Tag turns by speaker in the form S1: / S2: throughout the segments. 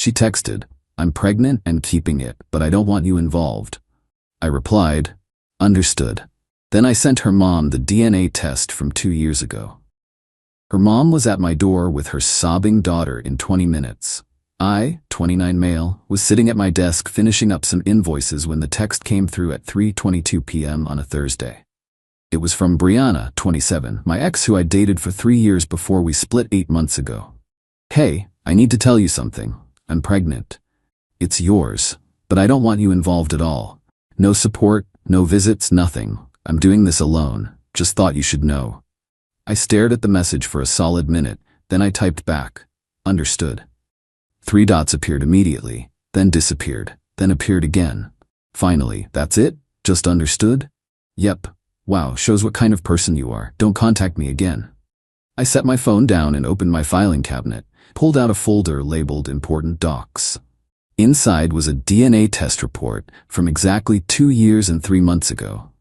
S1: She texted, "I'm pregnant and keeping it, but I don't want you involved." I replied, "Understood." Then I sent her mom the DNA test from 2 years ago. Her mom was at my door with her sobbing daughter in 20 minutes. I, 29 male, was sitting at my desk finishing up some invoices when the text came through at 3:22 p.m. on a Thursday. It was from Brianna, 27, my ex who I dated for 3 years before we split 8 months ago. "Hey, I need to tell you something. I'm pregnant. It's yours, but I don't want you involved at all. No support, no visits, nothing. I'm doing this alone. Just thought you should know." I stared at the message for a solid minute, then I typed back, "Understood." 3 dots appeared immediately, then disappeared, then appeared again. Finally, "That's it? Just understood?" "Yep. Wow, shows what kind of person you are. Don't contact me again." I set my phone down and opened my filing cabinet, pulled out a folder labeled Important Docs. Inside was a DNA test report from exactly 2 years and 3 months ago.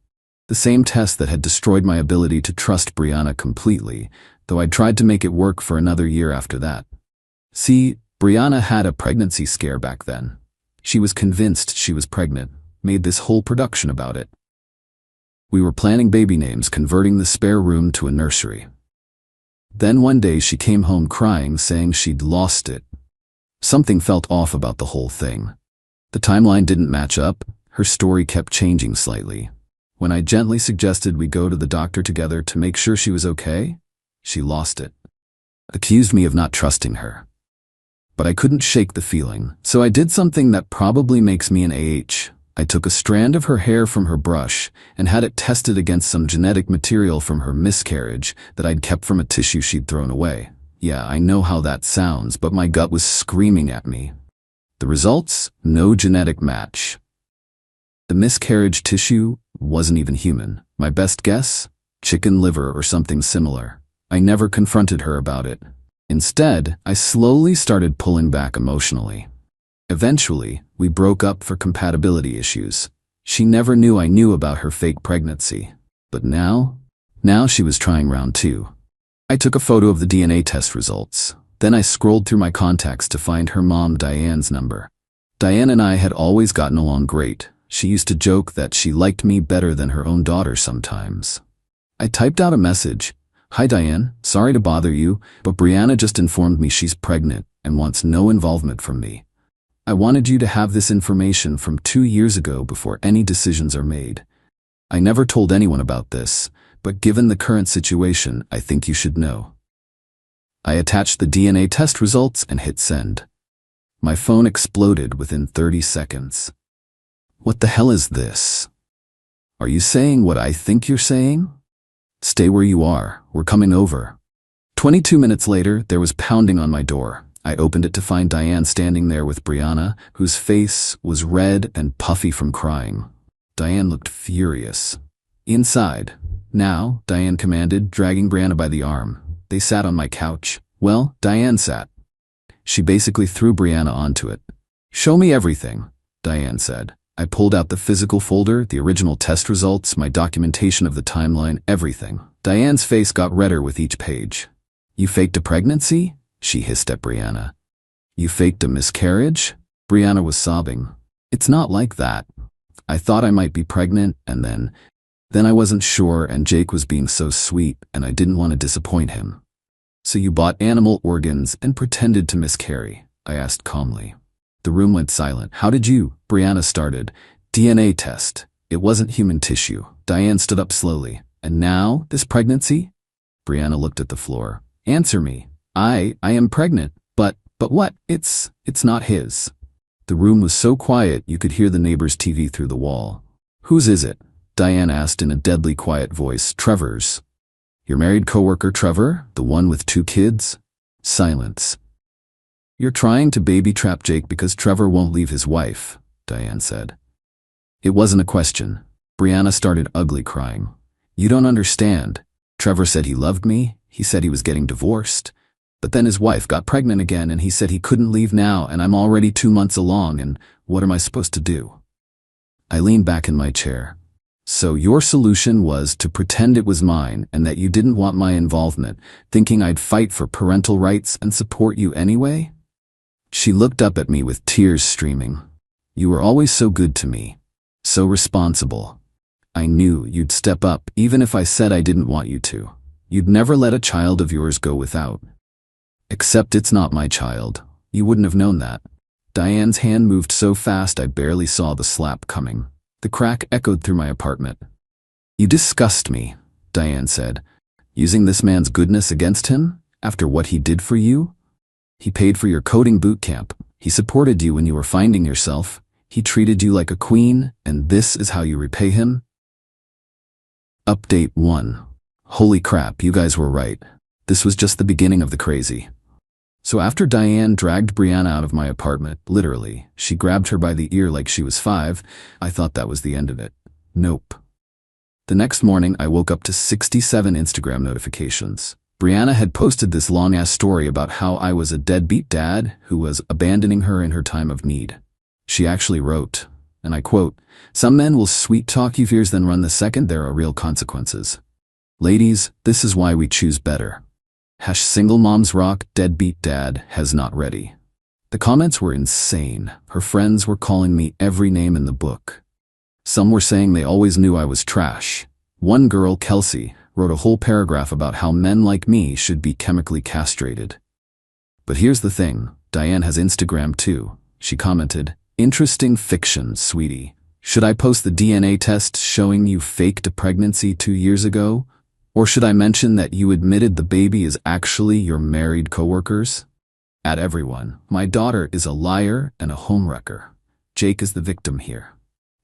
S1: The same test that had destroyed my ability to trust Brianna completely, though I'd tried to make it work for another year after that. See, Brianna had a pregnancy scare back then. She was convinced she was pregnant, made this whole production about it. We were planning baby names, converting the spare room to a nursery. Then one day she came home crying, saying she'd lost it. Something felt off about the whole thing. The timeline didn't match up, her story kept changing slightly. When I gently suggested we go to the doctor together to make sure she was okay, she lost it. Accused me of not trusting her. But I couldn't shake the feeling, so I did something that probably makes me an AH. I took a strand of her hair from her brush and had it tested against some genetic material from her miscarriage that I'd kept from a tissue she'd thrown away. Yeah, I know how that sounds, but my gut was screaming at me. The results? No genetic match. The miscarriage tissue wasn't even human. My best guess? Chicken liver or something similar. I never confronted her about it. Instead, I slowly started pulling back emotionally. Eventually, we broke up for compatibility issues. She never knew I knew about her fake pregnancy. But now she was trying round 2. I took a photo of the DNA test results. Then I scrolled through my contacts to find her mom Diane's number. Diane and I had always gotten along great. She used to joke that she liked me better than her own daughter sometimes. I typed out a message. "Hi Diane, sorry to bother you, but Brianna just informed me she's pregnant and wants no involvement from me. I wanted you to have this information from 2 years ago before any decisions are made. I never told anyone about this, but given the current situation, I think you should know." I attached the DNA test results and hit send. My phone exploded within 30 seconds. What the hell is this? Are you saying what I think you're saying? Stay where you are, we're coming over. 22 minutes later, there was pounding on my door. I opened it to find Diane standing there with Brianna, whose face was red and puffy from crying. Diane looked furious. "Inside. Now," Diane commanded, dragging Brianna by the arm. They sat on my couch. Well, Diane sat. She basically threw Brianna onto it. "Show me everything," Diane said. I pulled out the physical folder, the original test results, my documentation of the timeline, everything. Diane's face got redder with each page. "You faked a pregnancy?" she hissed at Brianna. "You faked a miscarriage?" Brianna was sobbing. "It's not like that. I thought I might be pregnant, and then I wasn't sure, and Jake was being so sweet, and I didn't want to disappoint him." "So you bought animal organs and pretended to miscarry?" I asked calmly. The room went silent. "How did you?" Brianna started. "DNA test. It wasn't human tissue." Diane stood up slowly. "And now, this pregnancy?" Brianna looked at the floor. "Answer me. I am pregnant. But what? It's not his." The room was so quiet you could hear the neighbor's TV through the wall. "Whose is it?" Diane asked in a deadly quiet voice. "Trevor's." "Your married coworker Trevor? The one with 2 kids?" Silence. "You're trying to baby trap Jake because Trevor won't leave his wife," Diane said. It wasn't a question. Brianna started ugly crying. "You don't understand. Trevor said he loved me. He said he was getting divorced. But then his wife got pregnant again and he said he couldn't leave now, and I'm already 2 months along, and what am I supposed to do?" I leaned back in my chair. "So your solution was to pretend it was mine and that you didn't want my involvement, thinking I'd fight for parental rights and support you anyway?" She looked up at me with tears streaming. You were always so good to me. So responsible. I knew you'd step up even if I said I didn't want you to. You'd never let a child of yours go without. Except it's not my child. You wouldn't have known that. Diane's hand moved so fast I barely saw the slap coming. The crack echoed through my apartment. You disgust me, Diane said. Using this man's goodness against him? After what he did for you? He paid for your coding boot camp. He supported you when you were finding yourself. He treated you like a queen, and this is how you repay him? Update 1. Holy crap, you guys were right. This was just the beginning of the crazy. So after Diane dragged Brianna out of my apartment, literally, she grabbed her by the ear like she was 5, I thought that was the end of it. Nope. The next morning, I woke up to 67 Instagram notifications. Brianna had posted this long-ass story about how I was a deadbeat dad who was abandoning her in her time of need. She actually wrote, and I quote, "Some men will sweet-talk you fears then run the second there are real consequences. Ladies, this is why we choose better. Single moms rock, deadbeat dad has not ready." The comments were insane. Her friends were calling me every name in the book. Some were saying they always knew I was trash. One girl, Kelsey, wrote a whole paragraph about how men like me should be chemically castrated. But here's the thing, Diane has Instagram too. She commented, "Interesting fiction, sweetie. Should I post the DNA test showing you faked a pregnancy 2 years ago? Or should I mention that you admitted the baby is actually your married coworkers? At everyone, my daughter is a liar and a homewrecker. Jake is the victim here."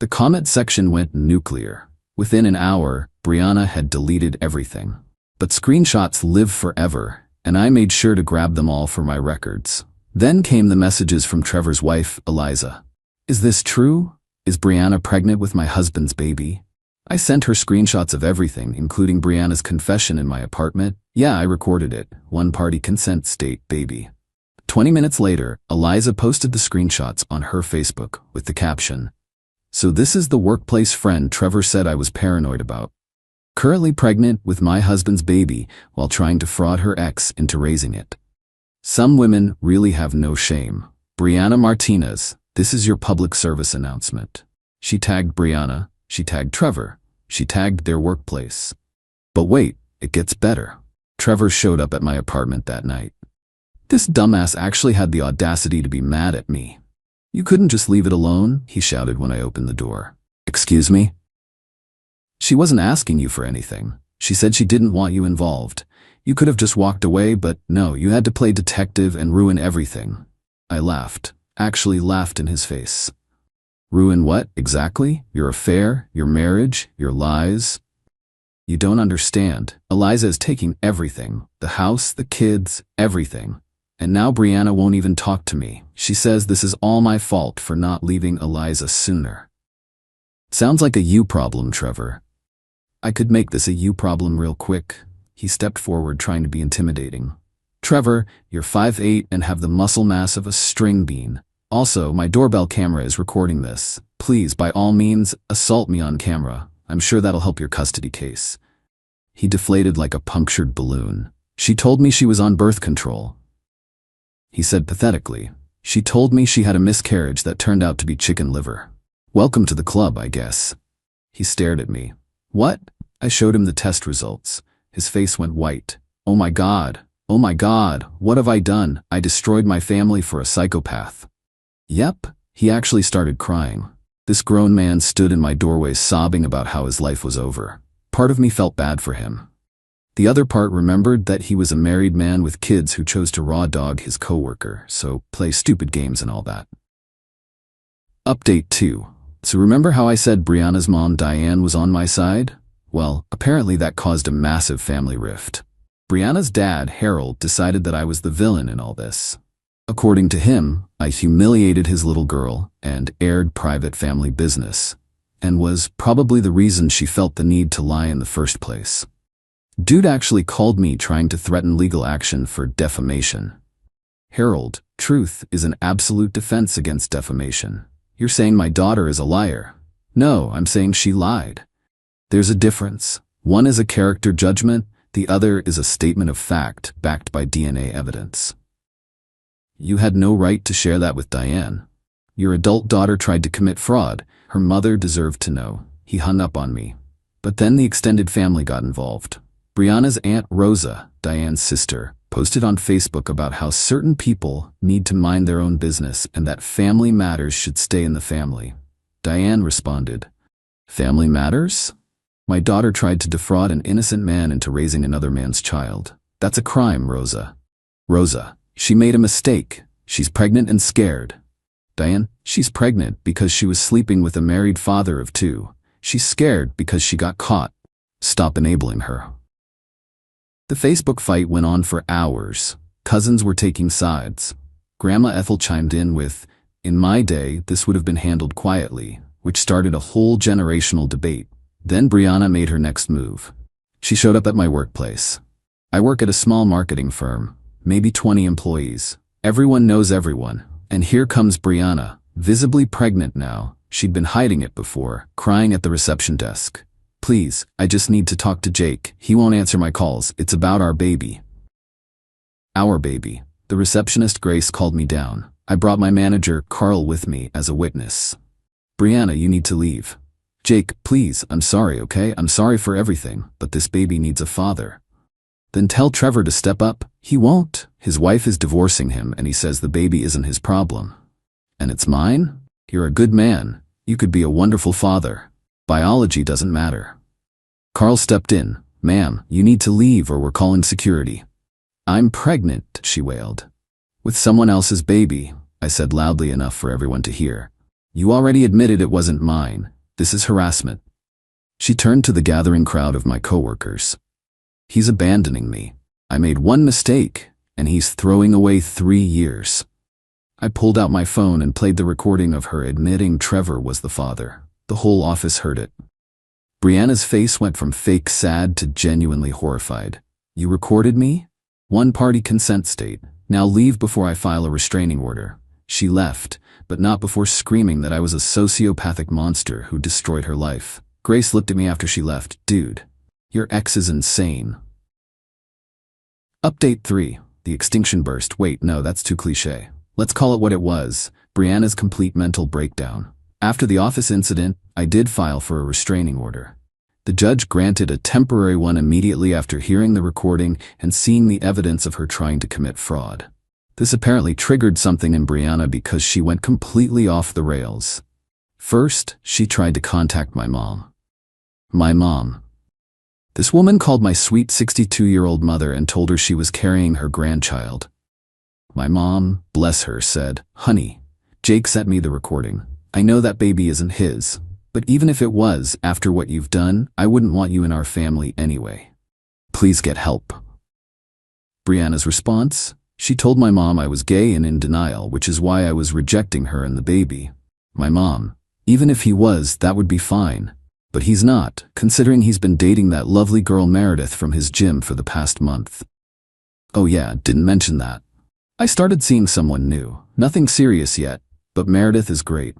S1: The comment section went nuclear. Within an hour, Brianna had deleted everything. But screenshots live forever, and I made sure to grab them all for my records. Then came the messages from Trevor's wife, Eliza. "Is this true? Is Brianna pregnant with my husband's baby?" I sent her screenshots of everything, including Brianna's confession in my apartment. Yeah, I recorded it. One-party consent state, baby. 20 minutes later, Eliza posted the screenshots on her Facebook with the caption, "So this is the workplace friend Trevor said I was paranoid about. Currently pregnant with my husband's baby while trying to fraud her ex into raising it. Some women really have no shame. Brianna Martinez, this is your public service announcement." She tagged Brianna, she tagged Trevor, she tagged their workplace. But wait, it gets better. Trevor showed up at my apartment that night. This dumbass actually had the audacity to be mad at me. "You couldn't just leave it alone?" he shouted when I opened the door. "Excuse me?" "She wasn't asking you for anything. She said she didn't want you involved. You could have just walked away, but no, you had to play detective and ruin everything." I laughed, actually laughed in his face. "Ruin what, exactly? Your affair, your marriage, your lies?" "You don't understand. Eliza is taking everything. The house, the kids, everything. And now Brianna won't even talk to me. She says this is all my fault for not leaving Eliza sooner." "Sounds like a you problem, Trevor." "I could make this a you problem real quick." He stepped forward trying to be intimidating. "Trevor, you're 5'8" and have the muscle mass of a string bean. Also, my doorbell camera is recording this. Please, by all means, assault me on camera. I'm sure that'll help your custody case." He deflated like a punctured balloon. "She told me she was on birth control." He said pathetically, "She told me she had a miscarriage that turned out to be chicken liver. Welcome to the club, I guess." He stared at me. "What?" I showed him the test results. His face went white. Oh my God, what have I done? I destroyed my family for a psychopath." "Yep." He actually started crying. This grown man stood in my doorway sobbing about how his life was over. Part of me felt bad for him. The other part remembered that he was a married man with kids who chose to raw dog his coworker, so play stupid games and all that. Update 2. So remember how I said Brianna's mom Diane was on my side? Well, apparently that caused a massive family rift. Brianna's dad, Harold, decided that I was the villain in all this. According to him, I humiliated his little girl and aired private family business, and was probably the reason she felt the need to lie in the first place. Dude actually called me trying to threaten legal action for defamation. "Harold, truth is an absolute defense against defamation. You're saying my daughter is a liar." "No, I'm saying she lied. There's a difference. One is a character judgment, the other is a statement of fact backed by DNA evidence." You had no right to share that with Diane. Your adult daughter tried to commit fraud. Her mother deserved to know. He hung up on me. But then the extended family got involved. Brianna's aunt Rosa, Diane's sister, posted on Facebook about how certain people need to mind their own business and that family matters should stay in the family. Diane responded, "Family matters? My daughter tried to defraud an innocent man into raising another man's child. That's a crime, Rosa. Rosa, she made a mistake. She's pregnant and scared." Diane, she's pregnant because she was sleeping with a married father of 2. She's scared because she got caught. Stop enabling her. The Facebook fight went on for hours. Cousins were taking sides. Grandma Ethel chimed in with, "In my day, this would have been handled quietly," which started a whole generational debate. Then Brianna made her next move. She showed up at my workplace. I work at a small marketing firm, maybe 20 employees. Everyone knows everyone. And here comes Brianna, visibly pregnant now. She'd been hiding it before, crying at the reception desk. "Please, I just need to talk to Jake. He won't answer my calls. It's about our baby." Our baby. The receptionist Grace called me down. I brought my manager, Carl, with me as a witness. "Brianna, you need to leave." "Jake, please, I'm sorry, okay? I'm sorry for everything, but this baby needs a father." "Then tell Trevor to step up." "He won't. His wife is divorcing him and he says the baby isn't his problem." "And it's mine? You're a good man. You could be a wonderful father. Biology doesn't matter." Carl stepped in. "Ma'am, you need to leave or we're calling security." "I'm pregnant," she wailed. "With someone else's baby," I said loudly enough for everyone to hear. "You already admitted it wasn't mine. This is harassment." She turned to the gathering crowd of my coworkers. "He's abandoning me. I made one mistake, and he's throwing away 3 years." I pulled out my phone and played the recording of her admitting Trevor was the father. The whole office heard it. Brianna's face went from fake sad to genuinely horrified. "You recorded me? One-party consent state. Now leave before I file a restraining order." She left, but not before screaming that I was a sociopathic monster who destroyed her life. Grace looked at me after she left. "Dude, your ex is insane." Update 3. The extinction burst. Wait, no, that's too cliché. Let's call it what it was. Brianna's complete mental breakdown. After the office incident, I did file for a restraining order. The judge granted a temporary one immediately after hearing the recording and seeing the evidence of her trying to commit fraud. This apparently triggered something in Brianna because she went completely off the rails. First, she tried to contact my mom. My mom. This woman called my sweet 62-year-old mother and told her she was carrying her grandchild. My mom, bless her, said, "Honey, Jake sent me the recording. I know that baby isn't his, but even if it was, after what you've done, I wouldn't want you in our family anyway. Please get help." Brianna's response? She told my mom I was gay and in denial, which is why I was rejecting her and the baby. My mom, even if he was, that would be fine. But he's not, considering he's been dating that lovely girl Meredith from his gym for the past month. Oh yeah, didn't mention that. I started seeing someone new. Nothing serious yet, but Meredith is great.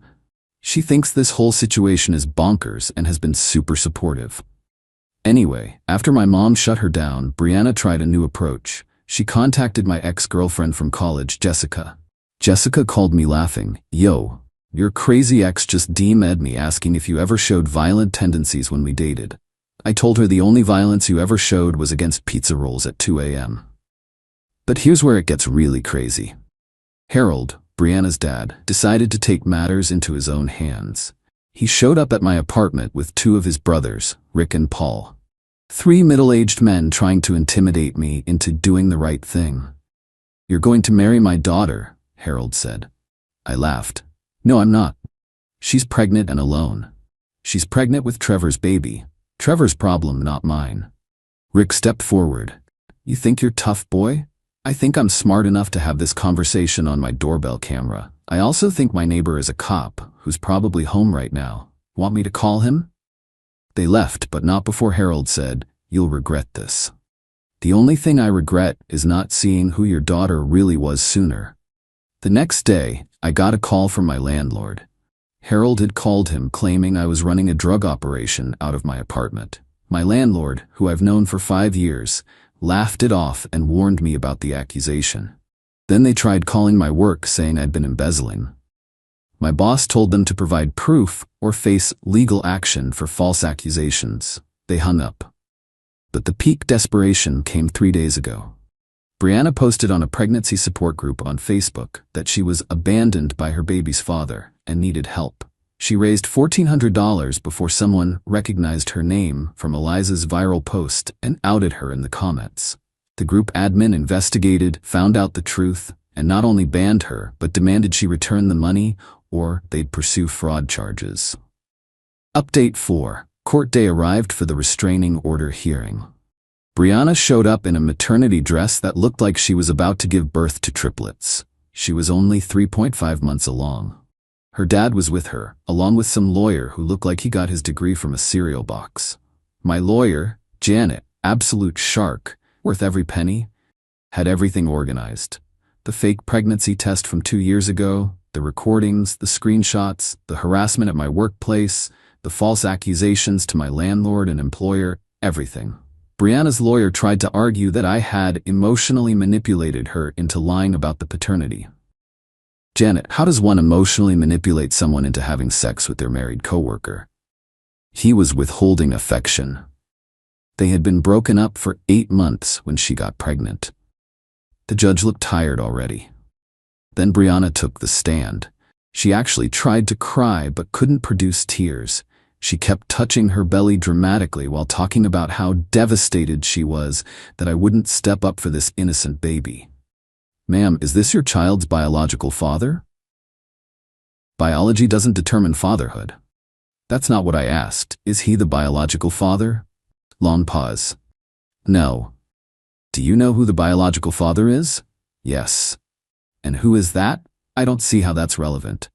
S1: She thinks this whole situation is bonkers and has been super supportive. Anyway, after my mom shut her down, Brianna tried a new approach. She contacted my ex-girlfriend from college, Jessica. Jessica called me laughing. "Yo, your crazy ex just DM'd me asking if you ever showed violent tendencies when we dated." I told her the only violence you ever showed was against pizza rolls at 2 a.m. But here's where it gets really crazy. Harold, Brianna's dad, decided to take matters into his own hands. He showed up at my apartment with 2 of his brothers, Rick and Paul. 3 middle-aged men trying to intimidate me into doing the right thing. "You're going to marry my daughter," Harold said. I laughed. "No, I'm not. She's pregnant and alone. She's pregnant with Trevor's baby. Trevor's problem, not mine." Rick stepped forward. "You think you're tough, boy? I think I'm smart enough to have this conversation on my doorbell camera. I also think my neighbor is a cop, who's probably home right now. Want me to call him?" They left, but not before Harold said, "You'll regret this. The only thing I regret is not seeing who your daughter really was sooner." The next day, I got a call from my landlord. Harold had called him claiming I was running a drug operation out of my apartment. My landlord, who I've known for 5 years, laughed it off and warned me about the accusation. Then they tried calling my work saying I'd been embezzling. My boss told them to provide proof or face legal action for false accusations. They hung up. But the peak desperation came 3 days ago. Brianna posted on a pregnancy support group on Facebook that she was abandoned by her baby's father and needed help. She raised $1,400 before someone recognized her name from Eliza's viral post and outed her in the comments. The group admin investigated, found out the truth, and not only banned her, but demanded she return the money or they'd pursue fraud charges. Update 4. Court day arrived for the restraining order hearing. Brianna showed up in a maternity dress that looked like she was about to give birth to triplets. She was only 3.5 months along. Her dad was with her, along with some lawyer who looked like he got his degree from a cereal box. My lawyer, Janet, absolute shark, worth every penny, had everything organized. The fake pregnancy test from 2 years ago, the recordings, the screenshots, the harassment at my workplace, the false accusations to my landlord and employer, everything. Brianna's lawyer tried to argue that I had emotionally manipulated her into lying about the paternity. Janet, how does one emotionally manipulate someone into having sex with their married coworker? He was withholding affection. They had been broken up for 8 months when she got pregnant. The judge looked tired already. Then Brianna took the stand. She actually tried to cry but couldn't produce tears. She kept touching her belly dramatically while talking about how devastated she was that I wouldn't step up for this innocent baby. Ma'am, is this your child's biological father? Biology doesn't determine fatherhood. That's not what I asked. Is he the biological father? Long pause. No. Do you know who the biological father is? Yes. And who is that? I don't see how that's relevant.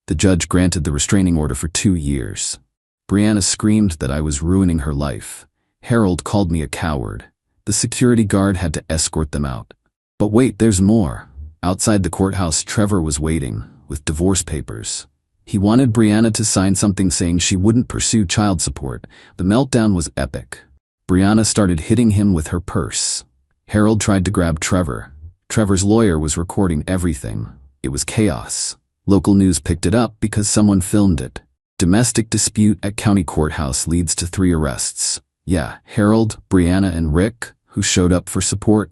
S1: The judge granted the restraining order for 2 years. Brianna screamed that I was ruining her life. Harold called me a coward. The security guard had to escort them out. But wait, there's more. Outside the courthouse, Trevor was waiting, with divorce papers. He wanted Brianna to sign something saying she wouldn't pursue child support. The meltdown was epic. Brianna started hitting him with her purse. Harold tried to grab Trevor. Trevor's lawyer was recording everything. It was chaos. Local news picked it up because someone filmed it. Domestic dispute at county courthouse leads to 3 arrests. Yeah, Harold, Brianna, and Rick, who showed up for support,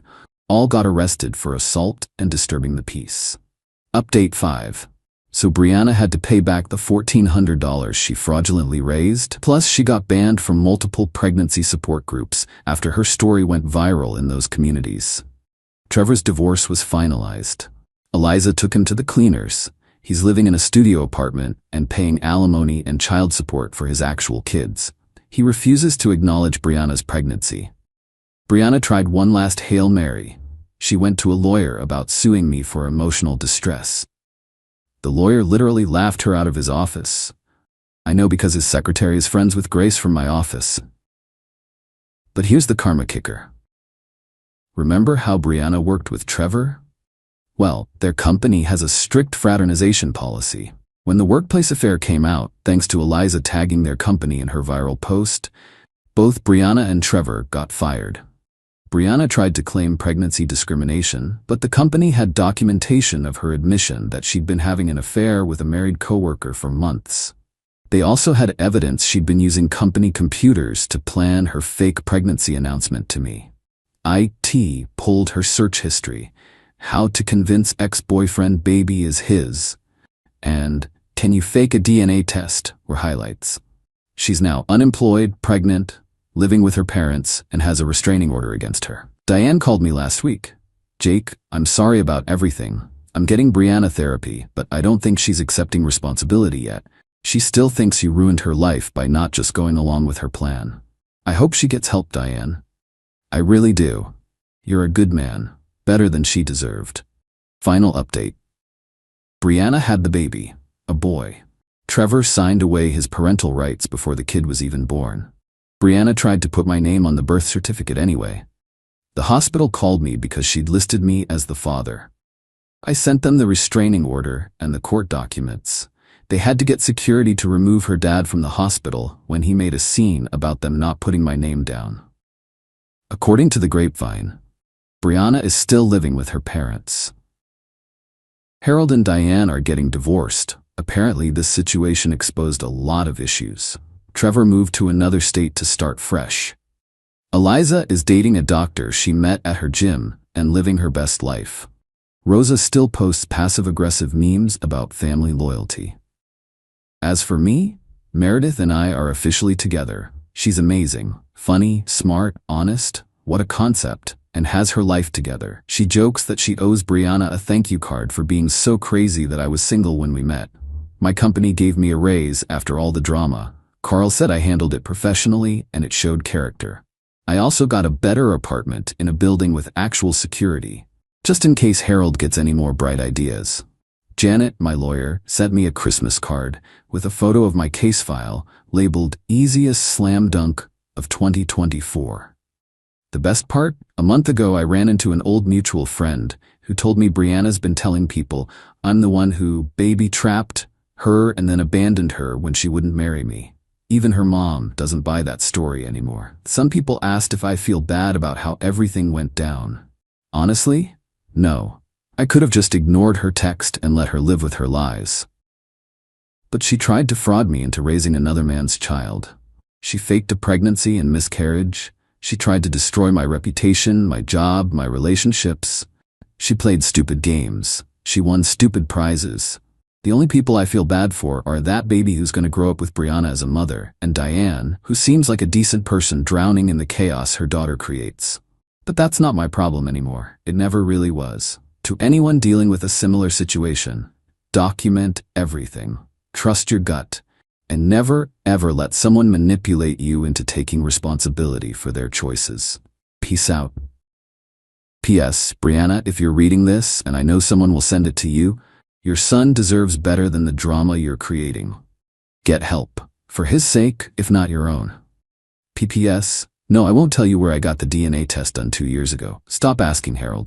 S1: all got arrested for assault and disturbing the peace. Update 5. So Brianna had to pay back the $1,400 she fraudulently raised, plus she got banned from multiple pregnancy support groups after her story went viral in those communities. Trevor's divorce was finalized. Eliza took him to the cleaners. He's living in a studio apartment and paying alimony and child support for his actual kids. He refuses to acknowledge Brianna's pregnancy. Brianna tried one last Hail Mary. She went to a lawyer about suing me for emotional distress. The lawyer literally laughed her out of his office. I know because his secretary is friends with Grace from my office. But here's the karma kicker. Remember how Brianna worked with Trevor? Well, their company has a strict fraternization policy. When the workplace affair came out, thanks to Eliza tagging their company in her viral post, both Brianna and Trevor got fired. Brianna tried to claim pregnancy discrimination, but the company had documentation of her admission that she'd been having an affair with a married coworker for months. They also had evidence she'd been using company computers to plan her fake pregnancy announcement to me. IT pulled her search history. How to convince ex-boyfriend baby is his, and can you fake a DNA test were highlights. She's now unemployed, pregnant, living with her parents, and has a restraining order against her. Diane called me last week. Jake, I'm sorry about everything. I'm getting Brianna therapy, but I don't think she's accepting responsibility yet. She still thinks you ruined her life by not just going along with her plan. I hope she gets help, Diane. I really do. You're a good man. Better than she deserved. Final update. Brianna had the baby, a boy. Trevor signed away his parental rights before the kid was even born. Brianna tried to put my name on the birth certificate anyway. The hospital called me because she'd listed me as the father. I sent them the restraining order and the court documents. They had to get security to remove her dad from the hospital when he made a scene about them not putting my name down. According to the grapevine, Brianna is still living with her parents. Harold and Diane are getting divorced. Apparently, this situation exposed a lot of issues. Trevor moved to another state to start fresh. Eliza is dating a doctor she met at her gym and living her best life. Rosa still posts passive-aggressive memes about family loyalty. As for me, Meredith and I are officially together. She's amazing, funny, smart, honest, what a concept, and has her life together. She jokes that she owes Brianna a thank you card for being so crazy that I was single when we met. My company gave me a raise after all the drama. Carl said I handled it professionally and it showed character. I also got a better apartment in a building with actual security, just in case Harold gets any more bright ideas. Janet, my lawyer, sent me a Christmas card with a photo of my case file labeled Easiest Slam Dunk of 2024. The best part? A month ago I ran into an old mutual friend who told me Brianna's been telling people I'm the one who baby trapped her and then abandoned her when she wouldn't marry me. Even her mom doesn't buy that story anymore. Some people asked if I feel bad about how everything went down. Honestly, no. I could have just ignored her text and let her live with her lies. But she tried to fraud me into raising another man's child. She faked a pregnancy and miscarriage. She tried to destroy my reputation, my job, my relationships. She played stupid games. She won stupid prizes. The only people I feel bad for are that baby who's going to grow up with Brianna as a mother, and Diane, who seems like a decent person drowning in the chaos her daughter creates. But that's not my problem anymore. It never really was. To anyone dealing with a similar situation, document everything. Trust your gut. And never, ever let someone manipulate you into taking responsibility for their choices. Peace out. P.S. Brianna, if you're reading this, and I know someone will send it to you, your son deserves better than the drama you're creating. Get help. For his sake, if not your own. P.P.S. No, I won't tell you where I got the DNA test done 2 years ago. Stop asking, Harold.